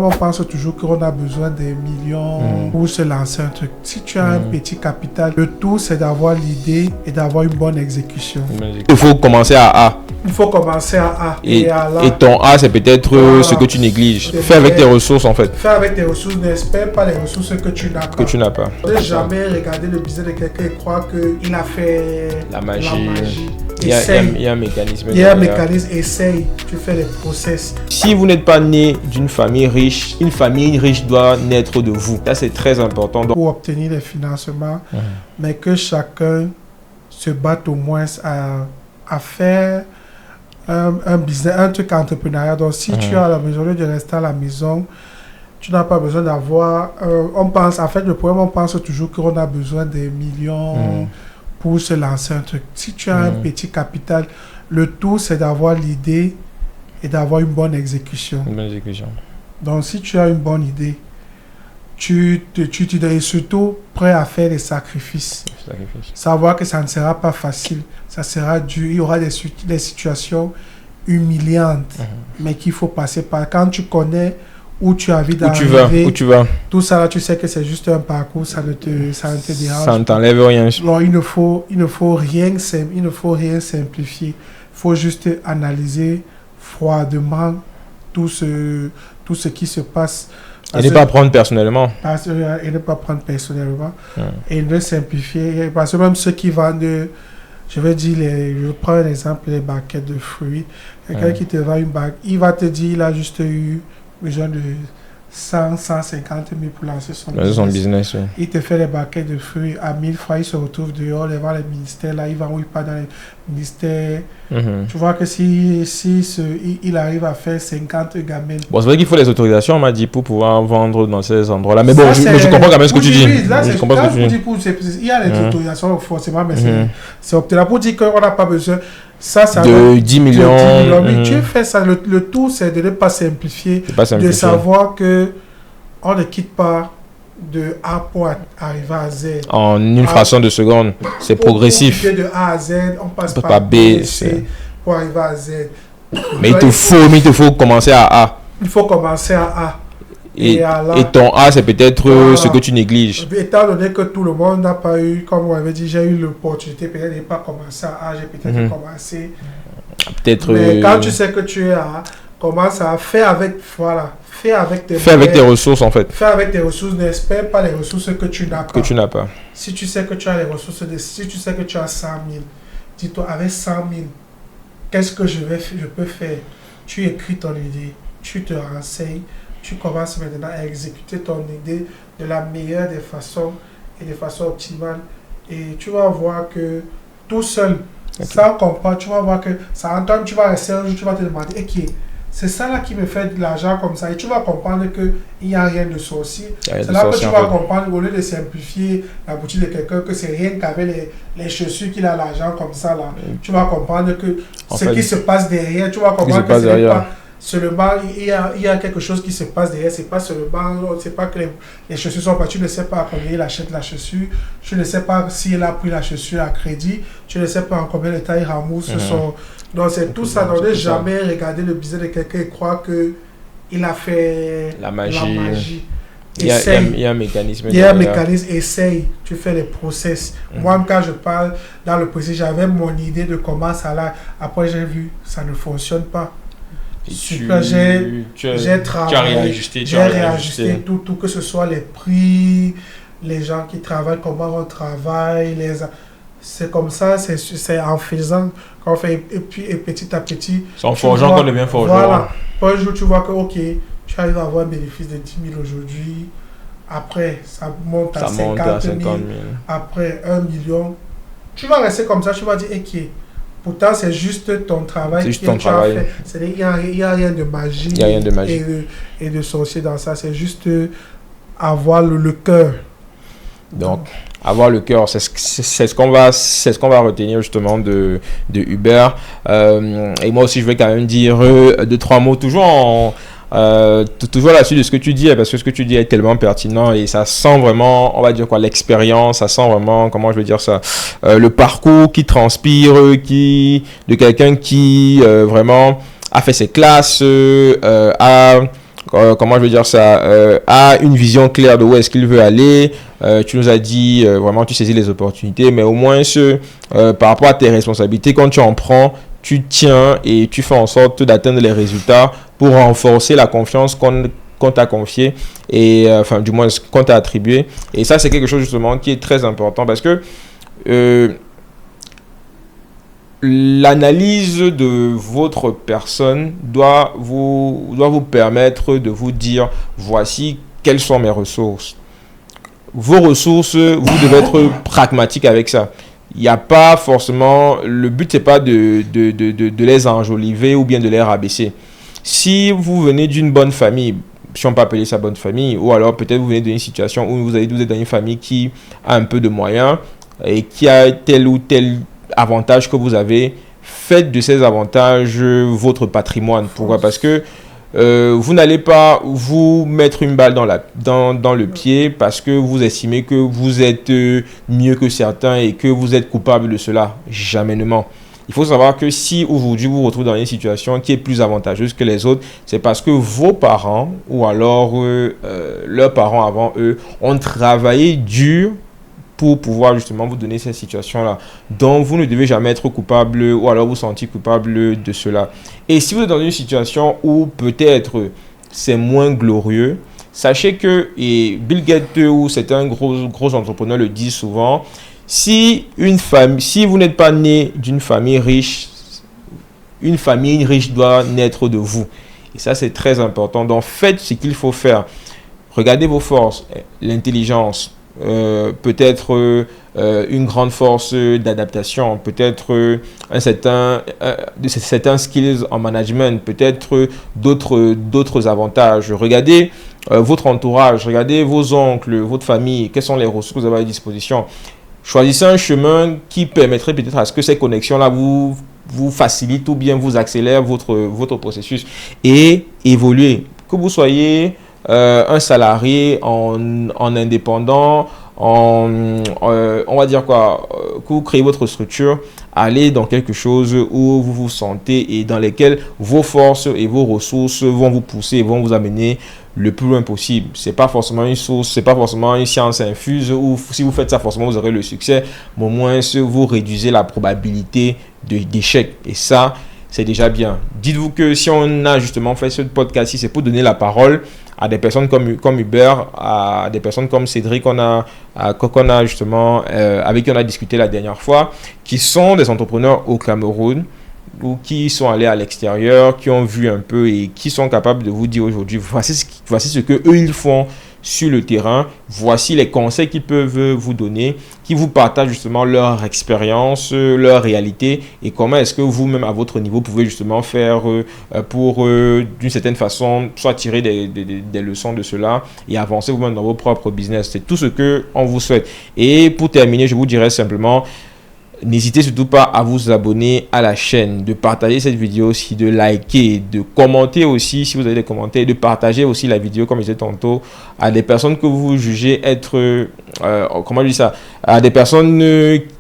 On pense toujours qu'on a besoin des millions pour se lancer un truc. Si tu as un petit capital, le tout c'est d'avoir l'idée et d'avoir une bonne exécution. Il faut commencer à A. Il faut commencer à A. Et à là. Et ton A, c'est peut-être ce que tu négliges. Fais avec tes ressources en fait. Fais avec tes ressources, n'espère pas les ressources que tu n'as pas. Que tu n'as pas. Ne jamais regarder le business de quelqu'un et croire qu'il a fait la magie. Il y a un mécanisme. Il y a un mécanisme, essaye, tu fais les process. Si vous n'êtes pas né d'une famille riche, une famille riche doit naître de vous. Ça, c'est très important. Pour obtenir les financements, mais que chacun se batte au moins à faire un business, un truc entrepreneurial. Donc, si tu es à la maison, au lieu de rester à la maison, tu n'as pas besoin d'avoir... on pense, en fait, le problème, on pense toujours qu'on a besoin des millions pour se lancer un truc. Si tu as un petit capital, le tout, c'est d'avoir l'idée et d'avoir une bonne exécution. Une bonne exécution. Donc, si tu as une bonne idée, tu es surtout prêt à faire des sacrifices. Savoir que ça ne sera pas facile, ça sera dur. Il y aura des situations humiliantes, mais qu'il faut passer par. Quand tu connais où tu as envie d'arriver, où tu vas. Tout ça là, tu sais que c'est juste un parcours, ça ne te dérange. Ça ne t'enlève rien. Alors, il ne faut rien simplifier. Il faut juste analyser froidement tout ce qui se passe. Et ne pas prendre personnellement. Et ne pas prendre personnellement. Et ne simplifier. Parce que même ceux qui vendent, je prends un exemple, les baguettes de fruits. Quelqu'un qui te vend une bague, il va te dire il a juste eu besoin de 150 000 pour lancer son business. Il te fait les baguettes de fruits à 1000 francs, il se retrouve dehors, il va les ministères, là, il va où il part dans les ministères. Tu vois que si il arrive à faire 50 gamelles. Bon, c'est vrai qu'il faut les autorisations, on m'a dit, pour pouvoir vendre dans ces endroits-là. Mais bon, je comprends quand même ce que tu dis. Il y a les autorisations, forcément, mais c'est opté pour dire qu'on n'a pas besoin. Ça de 10 millions. Oui, tu fais ça. Le tout, c'est de ne pas simplifier. De savoir que on ne quitte pas de A pour arriver à Z. En une fraction de seconde. C'est progressif. De A à Z, on passe par B, C pour arriver à Z. Mais il te faut commencer à A. Il faut commencer à A. Et ton A, c'est peut-être ce que tu négliges. Étant donné que tout le monde n'a pas eu, comme on avait dit, j'ai eu l'opportunité, peut-être de pas commencer à A, j'ai peut-être commencé. Mais quand tu sais que tu es à A, commence à faire avec, fais avec tes ressources en fait. Fais avec tes ressources, n'espère pas les ressources que tu n'as pas. pas. Si tu sais que tu as les ressources, si tu sais que tu as 100 000, dis-toi, avec 100 000, qu'est-ce que je peux faire? Tu écris ton idée, tu te renseignes, tu commences maintenant à exécuter ton idée de la meilleure des façons et de façon optimale. Et tu vas voir que tout seul, sans comprendre, tu vas voir que ça entend, tu vas rester un jour, tu vas te demander, c'est ça là qui me fait de l'argent comme ça. Et tu vas comprendre qu'il n'y a rien de sorcier. C'est là que tu vas comprendre, au lieu de simplifier la boutique de quelqu'un, que c'est rien qu'avec les chaussures qu'il a l'argent comme ça là. Tu vas comprendre que qui se passe derrière, tu vas comprendre que c'est pas seulement, il y a quelque chose qui se passe derrière. C'est pas seulement, c'est pas que les chaussures sont pas, tu ne sais pas combien il achète la chaussure, tu ne sais pas s'il a pris la chaussure à crédit, tu ne sais pas en combien de temps il rembourse son... Donc c'est tout ça, donc ne jamais regarder le business de quelqu'un et croire qu'il a fait la magie. Il y a un mécanisme. Il y a un mécanisme, essaye, tu fais les process. Moi, quand je parle dans le process, j'avais mon idée de comment ça là. Après, j'ai vu, ça ne fonctionne pas. Super, j'ai travaillé, j'ai réajusté tout, que ce soit les prix, les gens qui travaillent, comment on travaille, c'est comme ça, c'est en faisant qu'on fait, et petit à petit. C'est en forgeant qu'on devient forgeron. Voilà. Un jour, tu vois que, tu arrives à avoir un bénéfice de 10 000 aujourd'hui. Après, ça monte à 50 000. Après, 1 million. Tu vas rester comme ça, tu vas dire, pourtant, c'est juste ton travail que tu as fait. Il n'y a rien de magie. Et de sorcier dans ça. C'est juste avoir le cœur. Donc, avoir le cœur, c'est ce qu'on va retenir justement de Hubert. Et moi aussi, je vais quand même dire 2-3 mots, toujours à la suite de ce que tu dis, parce que ce que tu dis est tellement pertinent et ça sent vraiment, on va dire quoi, l'expérience, ça sent vraiment, comment je vais dire ça, le parcours qui transpire, de quelqu'un qui vraiment a fait ses classes, comment je veux dire ça, a une vision claire de où est-ce qu'il veut aller. Tu nous as dit, vraiment, tu saisis les opportunités, mais au moins, par rapport à tes responsabilités, quand tu en prends, tu tiens et tu fais en sorte d'atteindre les résultats pour renforcer la confiance qu'on t'a confiée et, enfin, du moins, qu'on t'a attribué. Et ça, c'est quelque chose, justement, qui est très important parce que l'analyse de votre personne doit vous permettre de vous dire, voici quelles sont mes ressources. Vos ressources, vous devez être pragmatique avec ça. Il n'y a pas forcément, le but c'est pas de les enjoliver ou bien de les rabaisser. Si vous venez d'une bonne famille, si on peut appeler ça bonne famille, ou alors peut-être vous venez d'une situation où vous êtes dans une famille qui a un peu de moyens et qui a tel ou tel avantage que vous avez, faites de ces avantages votre patrimoine. Pourquoi? Parce que vous n'allez pas vous mettre une balle dans le pied parce que vous estimez que vous êtes mieux que certains et que vous êtes coupable de cela. Jamais. Il faut savoir que si aujourd'hui vous vous retrouvez dans une situation qui est plus avantageuse que les autres, c'est parce que vos parents ou alors leurs parents avant eux ont travaillé dur pour pouvoir justement vous donner cette situation-là. Donc, vous ne devez jamais être coupable ou alors vous sentir coupable de cela. Et si vous êtes dans une situation où peut-être c'est moins glorieux, sachez que, et Bill Gates ou certains gros entrepreneurs le disent souvent, si vous n'êtes pas né d'une famille riche, une famille riche doit naître de vous. Et ça, c'est très important. Donc, faites ce qu'il faut faire. Regardez vos forces, l'intelligence, peut-être une grande force d'adaptation, peut-être certains skills en management, peut-être d'autres avantages. Regardez votre entourage, regardez vos oncles, votre famille, quelles sont les ressources que vous avez à disposition. Choisissez un chemin qui permettrait peut-être à ce que ces connexions-là vous facilitent ou bien vous accélèrent votre processus et évoluez. Que vous soyez un salarié en indépendant, on va dire quoi, que vous créez votre structure, allez dans quelque chose où vous vous sentez et dans lesquels vos forces et vos ressources vont vous pousser et vont vous amener le plus loin possible. C'est pas forcément une source, c'est pas forcément une science infuse où si vous faites ça, forcément vous aurez le succès, mais au moins vous réduisez la probabilité d'échec. Et ça, c'est déjà bien. Dites-vous que si on a justement fait ce podcast-ci, c'est pour donner la parole à des personnes comme Hubert, à des personnes comme Cédric, justement, avec qui on a discuté la dernière fois, qui sont des entrepreneurs au Cameroun ou qui sont allés à l'extérieur, qui ont vu un peu et qui sont capables de vous dire aujourd'hui, voici ce que eux ils font sur le terrain, voici les conseils qu'ils peuvent vous donner, qui vous partagent justement leur expérience, leur réalité et comment est-ce que vous-même à votre niveau pouvez justement faire pour d'une certaine façon soit tirer des leçons de cela et avancer vous-même dans vos propres business. C'est tout ce que on vous souhaite. Et pour terminer, je vous dirais simplement, n'hésitez surtout pas à vous abonner à la chaîne, de partager cette vidéo aussi, de liker, de commenter aussi si vous avez des commentaires, de partager aussi la vidéo comme je disais tantôt à des personnes que vous jugez être, comment je dis ça, à des personnes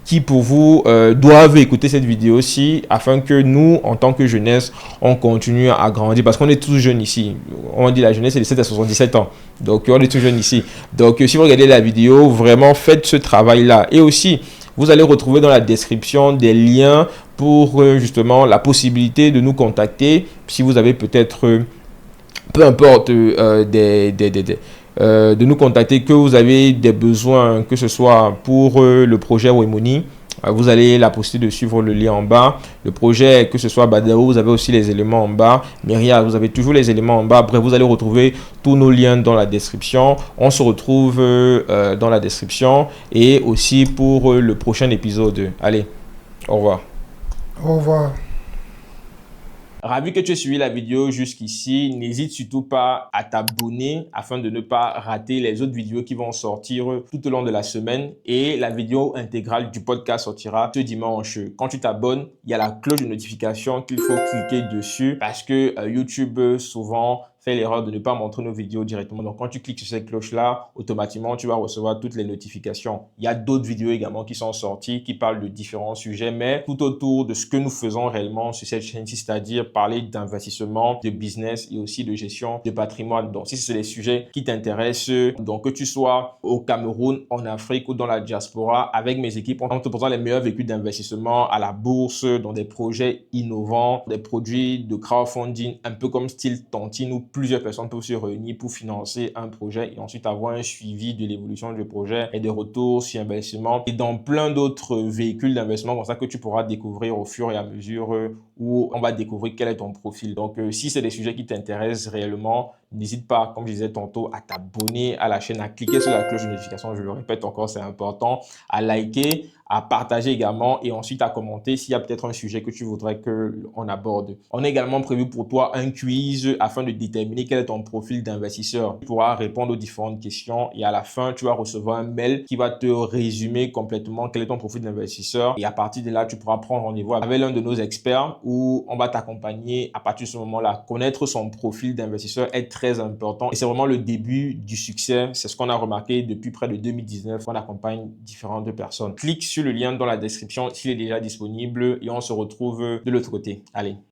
qui pour vous doivent écouter cette vidéo aussi afin que nous, en tant que jeunesse, on continue à grandir parce qu'on est tous jeunes ici. On dit la jeunesse c'est de 7 à 77 ans. Donc on est tous jeunes ici. Donc si vous regardez la vidéo, vraiment faites ce travail-là. Et aussi, vous allez retrouver dans la description des liens pour justement la possibilité de nous contacter si vous avez peut-être, peu importe, de nous contacter, que vous avez des besoins, que ce soit pour le projet Wemoni. Vous avez la possibilité de suivre le lien en bas. Le projet, que ce soit Badao, vous avez aussi les éléments en bas. Myriad, vous avez toujours les éléments en bas. Bref, vous allez retrouver tous nos liens dans la description. On se retrouve dans la description et aussi pour le prochain épisode. Allez, au revoir. Au revoir. Ravi que tu aies suivi la vidéo jusqu'ici. N'hésite surtout pas à t'abonner afin de ne pas rater les autres vidéos qui vont sortir tout au long de la semaine. Et la vidéo intégrale du podcast sortira ce dimanche. Quand tu t'abonnes, il y a la cloche de notification qu'il faut cliquer dessus parce que YouTube souvent fait l'erreur de ne pas montrer nos vidéos directement. Donc, quand tu cliques sur cette cloche-là, automatiquement, tu vas recevoir toutes les notifications. Il y a d'autres vidéos également qui sont sorties, qui parlent de différents sujets, mais tout autour de ce que nous faisons réellement sur cette chaîne-ci, c'est-à-dire parler d'investissement, de business et aussi de gestion de patrimoine. Donc, si c'est des sujets qui t'intéressent, donc que tu sois au Cameroun, en Afrique ou dans la diaspora, avec mes équipes, on te présente les meilleurs véhicules d'investissement à la bourse, dans des projets innovants, des produits de crowdfunding, un peu comme style Tontine, où plusieurs personnes peuvent se réunir pour financer un projet et ensuite avoir un suivi de l'évolution du projet et des retours sur investissement, et dans plein d'autres véhicules d'investissement comme ça que tu pourras découvrir au fur et à mesure où on va découvrir quel est ton profil. Donc, si c'est des sujets qui t'intéressent réellement, n'hésite pas, comme je disais tantôt, à t'abonner à la chaîne, à cliquer sur la cloche de notification, je le répète encore, c'est important, à liker, à partager également et ensuite à commenter s'il y a peut-être un sujet que tu voudrais qu'on aborde. On a également prévu pour toi un quiz afin de déterminer quel est ton profil d'investisseur. Tu pourras répondre aux différentes questions et à la fin, tu vas recevoir un mail qui va te résumer complètement quel est ton profil d'investisseur et à partir de là, tu pourras prendre rendez-vous avec l'un de nos experts où on va t'accompagner à partir de ce moment-là. Connaître son profil d'investisseur est très important et c'est vraiment le début du succès. C'est ce qu'on a remarqué depuis près de 2019. On accompagne différentes personnes. Clique sur le lien dans la description s'il est déjà disponible et on se retrouve de l'autre côté. Allez.